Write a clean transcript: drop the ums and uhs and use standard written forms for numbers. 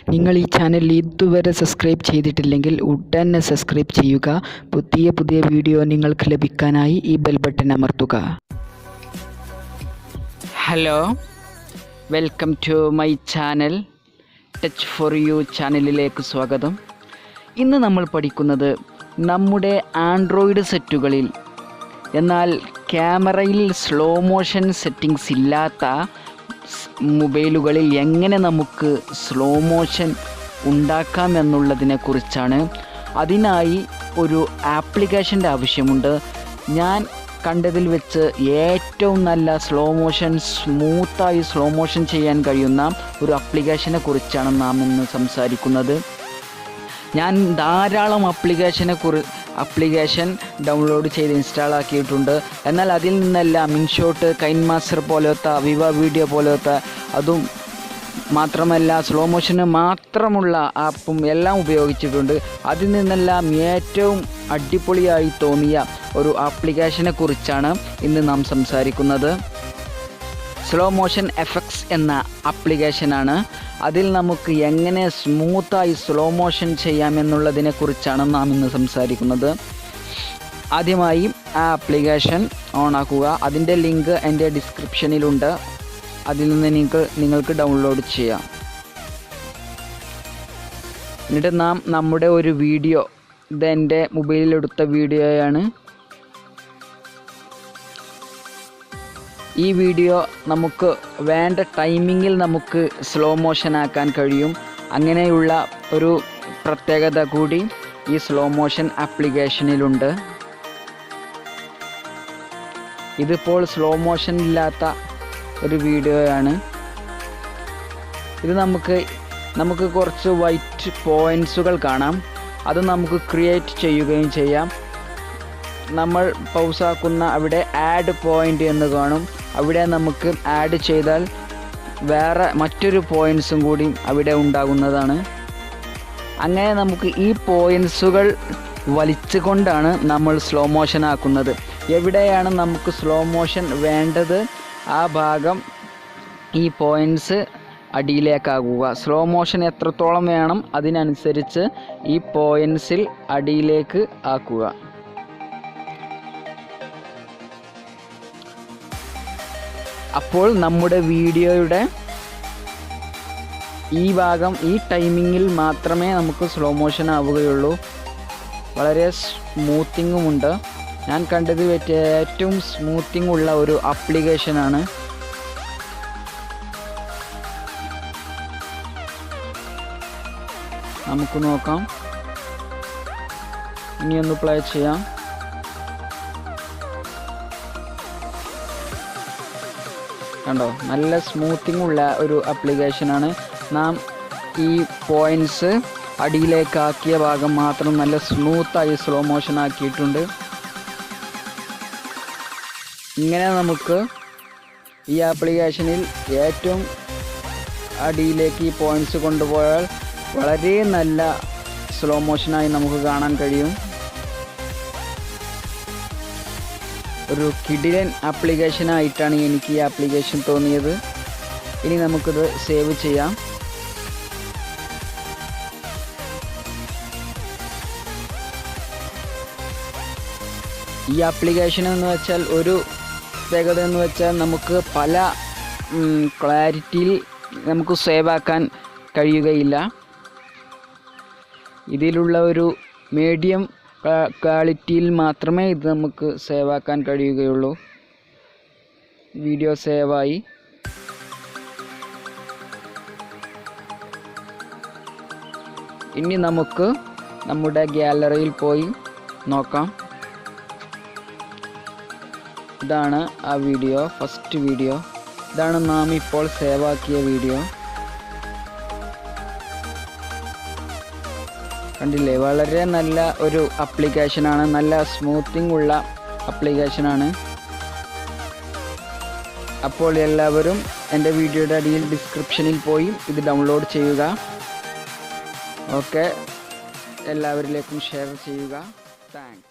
നിങ്ങൾ ഈ ചാനൽ ഇതുവരെ സബ്സ്ക്രൈബ് ചെയ്തിട്ടില്ലെങ്കിൽ ഉടനെ സബ്സ്ക്രൈബ് ചെയ്യുക. പുതിയ വീഡിയോ നിങ്ങൾക്ക് ലഭിക്കാനായി ഈ ബെൽ ബട്ടൺ അമർത്തുക. Hello, welcome to my channel touch for you ചാനലിലേക്ക് സ്വാഗതം. ഇന്ന് നമ്മൾ പഠിക്കുന്നത് നമ്മുടെ ആൻഡ്രോയിഡ് സെറ്റുകളിൽ എന്നാൽ ക്യാമറയിൽ സ്ലോ മോഷൻ സെറ്റിങ്സ് ഇല്ലാത്ത മൊബൈലുകളിൽ എങ്ങനെ നമുക്ക് സ്ലോ മോഷൻ ഉണ്ടാക്കാം എന്നുള്ളതിനെ കുറിച്ചാണ്. അതിനായി ഒരു ആപ്ലിക്കേഷൻ്റെ ആവശ്യമുണ്ട്. ഞാൻ കണ്ടതിൽ വെച്ച് ഏറ്റവും നല്ല സ്മൂത്തായി സ്ലോ മോഷൻ ചെയ്യാൻ കഴിയുന്ന ഒരു ആപ്ലിക്കേഷനെ കുറിച്ചാണ് നാം ഇന്ന് സംസാരിക്കുന്നത്. ഞാൻ ധാരാളം ആപ്ലിക്കേഷൻ ഡൗൺലോഡ് ചെയ്ത് ഇൻസ്റ്റാൾ ആക്കിയിട്ടുണ്ട്. എന്നാൽ അതിൽ നിന്നെല്ലാം ഇൻഷോട്ട്, കൈൻമാസ്റ്റർ പോലത്തെ, വിവ വീഡിയോ പോലത്തെ, അതും മാത്രമല്ല സ്ലോ മോഷന് മാത്രമുള്ള ആപ്പും എല്ലാം ഉപയോഗിച്ചിട്ടുണ്ട്. അതിൽ നിന്നെല്ലാം ഏറ്റവും അടിപൊളിയായി തോന്നിയ ഒരു ആപ്ലിക്കേഷനെ കുറിച്ചാണ് ഇന്ന് നാം സംസാരിക്കുന്നത്. സ്ലോ മോഷൻ എഫക്ട്സ് എന്ന ആപ്ലിക്കേഷനാണ്. അതിൽ നമുക്ക് എങ്ങനെ സ്മൂത്തായി സ്ലോ മോഷൻ ചെയ്യാമെന്നുള്ളതിനെ കുറിച്ചാണ് നാം ഇന്ന് സംസാരിക്കുന്നത്. ആദ്യമായി ആ ആപ്ലിക്കേഷൻ ഓൺ ആക്കുക. അതിൻ്റെ ലിങ്ക് എൻ്റെ ഡിസ്ക്രിപ്ഷനിലുണ്ട്. അതിൽ നിന്ന് നിങ്ങൾക്ക് ഡൗൺലോഡ് ചെയ്യാം. എന്നിട്ട് നാം നമ്മുടെ ഒരു വീഡിയോ, ഇതെൻ്റെ മൊബൈലിലെടുത്ത വീഡിയോയാണ്. ഈ വീഡിയോ നമുക്ക് വേണ്ട ടൈമിങ്ങിൽ നമുക്ക് സ്ലോ മോഷൻ ആക്കാൻ കഴിയും. അങ്ങനെയുള്ള ഒരു പ്രത്യേകത കൂടി ഈ സ്ലോ മോഷൻ ആപ്ലിക്കേഷനിലുണ്ട്. ഇതിപ്പോൾ സ്ലോ മോഷൻ ഇല്ലാത്ത ഒരു വീഡിയോയാണ്. ഇത് നമുക്ക് കുറച്ച് വൈറ്റ് പോയിൻറ്സുകൾ കാണാം. അത് നമുക്ക് ക്രിയേറ്റ് ചെയ്യുകയും ചെയ്യാം. നമ്മൾ പൗസാക്കുന്ന അവിടെ ആഡ് പോയിൻ്റ് എന്ന് കാണും. അവിടെ നമുക്ക് ആഡ് ചെയ്താൽ വേറെ മറ്റൊരു പോയിൻറ്സും കൂടി അവിടെ ഉണ്ടാകുന്നതാണ്. അങ്ങനെ നമുക്ക് ഈ പോയിൻറ്സുകൾ വലിച്ചുകൊണ്ടാണ് നമ്മൾ സ്ലോ മോഷൻ ആക്കുന്നത്. എവിടെയാണ് നമുക്ക് സ്ലോ മോഷൻ വേണ്ടത് ആ ഭാഗം ഈ പോയിൻറ്സ് അടിയിലേക്കാക്കുക. സ്ലോ മോഷൻ എത്രത്തോളം വേണം അതിനനുസരിച്ച് ഈ പോയിൻറ്സിൽ അടിയിലേക്ക് ആക്കുക. അപ്പോൾ നമ്മുടെ വീഡിയോയുടെ ഈ ഭാഗം ഈ ടൈമിങ്ങിൽ മാത്രമേ നമുക്ക് സ്ലോ മോഷൻ ആവുകയുള്ളൂ. വളരെ സ്മൂത്തിങ്ങുമുണ്ട്. ഞാൻ കണ്ടത് ഏറ്റവും സ്മൂത്തിങ് ഉള്ള ഒരു ആപ്ലിക്കേഷനാണ്. നമുക്ക് നോക്കാം. ഇനിയൊന്ന് പ്ലേ ചെയ്യാം. കണ്ടോ, നല്ല സ്മൂത്തിങ് ഉള്ള ഒരു ആപ്ലിക്കേഷനാണ്. നാം ഈ പോയിൻറ്സ് അടിയിലേക്കാക്കിയ ഭാഗം മാത്രം നല്ല സ്മൂത്തായി സ്ലോ മോഷൻ ആക്കിയിട്ടുണ്ട്. ഇങ്ങനെ നമുക്ക് ഈ ആപ്ലിക്കേഷനിൽ ഏറ്റവും അടിയിലേക്ക് ഈ പോയിൻറ്സ് കൊണ്ടുപോയാൽ വളരെ നല്ല സ്ലോ മോഷനായി നമുക്ക് കാണാൻ കഴിയും. ഒരു കിടിലൻ ആപ്ലിക്കേഷനായിട്ടാണ് എനിക്ക് ഈ ആപ്ലിക്കേഷൻ തോന്നിയത്. ഇനി നമുക്കിത് സേവ് ചെയ്യാം. ഈ ആപ്ലിക്കേഷൻ എന്ന് വെച്ചാൽ ഒരു പ്രത്യേകത എന്ന് വെച്ചാൽ നമുക്ക് പല ക്ലാരിറ്റിയിൽ നമുക്ക് സേവ് ആക്കാൻ കഴിയുകയില്ല. ഇതിലുള്ള ഒരു മീഡിയം ക്വാളിറ്റിയിൽ മാത്രമേ ഇത് നമുക്ക് സേവ് ആക്കാൻ കഴിയുകയുള്ളൂ. വീഡിയോ സേവായി. ഇനി നമുക്ക് നമ്മുടെ ഗാലറിയിൽ പോയി നോക്കാം. ഇതാണ് ആ വീഡിയോ, ഫസ്റ്റ് വീഡിയോ. ഇതാണ് നാം ഇപ്പോൾ സേവ് ആക്കിയ വീഡിയോ. കണ്ടില്ലേ, വളരെ നല്ല ഒരു ആപ്ലിക്കേഷനാണ്. നല്ല സ്മൂത്തിങ് ഉള്ള ആപ്ലിക്കേഷനാണ്. അപ്പോൾ എല്ലാവരും എൻ്റെ വീഡിയോയുടെ അടിയിൽ ഡിസ്ക്രിപ്ഷനിൽ പോയി ഇത് ഡൗൺലോഡ് ചെയ്യുക. ഓക്കെ, എല്ലാവരിലേക്കും ഷെയർ ചെയ്യുക. താങ്ക്സ്.